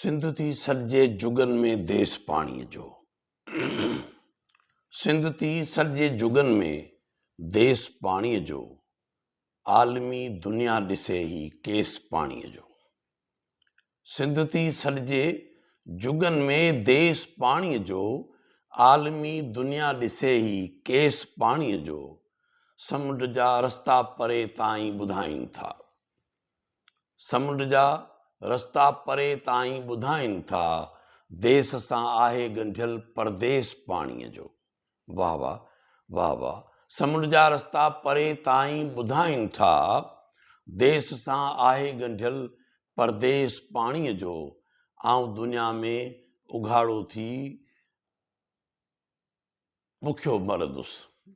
सिंध थी सॼे जुगनि में देश पाणीअ जो। सिंध थी सॼे जुगनि में देश पाणीअ जो। आलमी दुनिया ॾिसे ही केस पाणीअ जो। सिंध थी सॼे जुगनि में देश पाणीअ जो। आलमी दुनिया ॾिसे ही केस पाणीअ जो। समुंड जा रस्ता परे ताईं ॿुधाइनि था। समुंड जा रस्ता परे ताईं ॿुधाइनि था। देश सां आहे ॻंढियल परदेस पाणीअ जो। वाह वाह वाह वाह। समुंड जा रस्ता परे ताईं ॿुधाइनि था। देश सां आहे ॻंढियल परदेस पाणीअ जो। आऊं दुनिया में उघाड़ो थी बुखियो मरंदुसि।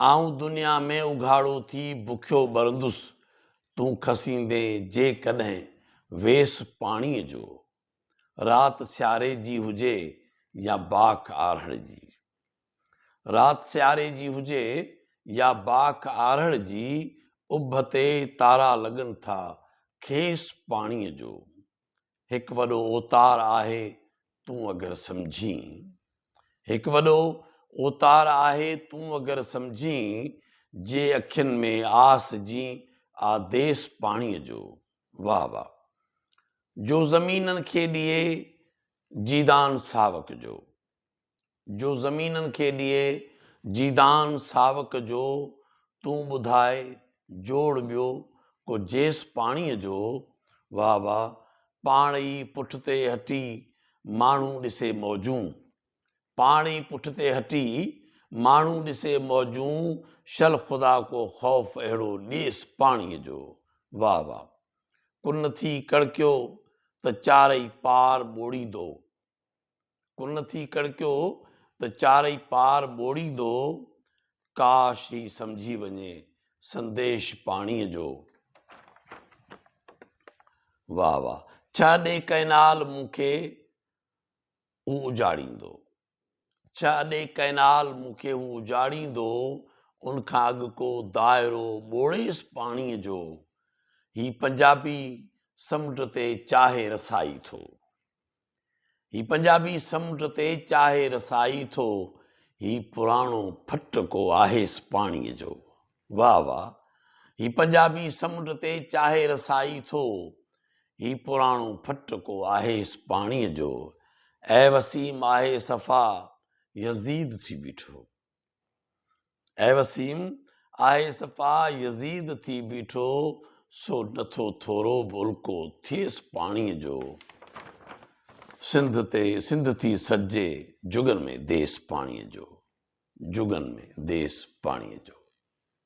आऊं दुनिया में उघाड़ो थी बुखियो मरंदुसि। तूं खसींदे जेकॾहिं वेस पाणीअ जो। राति सियारे जी हुजे या बाख आरहड़ जी। राति सियारे जी हुजे या बाख आरहड़ जी। उभ ते तारा लॻनि था खेस पाणीअ जो। हिकु वॾो ओतार आहे तूं अगरि सम्झी। हिकु वॾो ओतार आहे तूं अगरि सम्झी। जे अखियुनि में आस जी आदेश पाणीअ जो। वाह वाह। जो ज़मीननि खे ॾिए जीदान सावक जो। जो ज़मीननि खे ॾिए जीदान सावक जो। तूं ॿुधाए जोड़ ॿियो को जेस पाणीअ जो। वाह वाह। पाण ई पुठिते हटी माण्हू ॾिसे मौजूं। पाण ई पुठिते हटी माण्हू ॾिसे मौजूं। शल ख़ुदा को ख़ौफ़ अहिड़ो ॾेस पाणीअ जो। वाह वाह। कुन थी कड़कियो त चारई पार ॿोड़ींदो। कुन थी कड़कियो त चारई पार ॿोड़ींदो। काश ही सम्झी वञे संदेश पाणीअ जो। वाह वाह। छा ॾे कैनाल मूंखे हू उजाड़ींदो। छा ॾे कैनाल मूंखे हू उजाड़ींदो। उनखां अॻु को दाइरो ॿोड़ेसि पाणीअ जो। ही पंजाबी समुंड ते चाहे रसाई थो। ही पंजाबी समुंड ते चाहे रसाई थो। ही पुराणो फट को आहेसि पाणीअ जो। वाह वाह। ही पंजाबी समुंड ते चाहे रसाई थो। ही पुराणो फट को आहेसि पाणीअ जो। ऐ वसीम आहे सफ़ा यज़ीद थी बीठो। ऐ वसीम आहे सफ़ा यज़ीद थी बीठो। सो नथो थोरो बुलको थिएसि पाणीअ जो। सिंध थी सॼे जुगनि में देश पाणीअ जो। जुगनि में देश पाणीअ जो।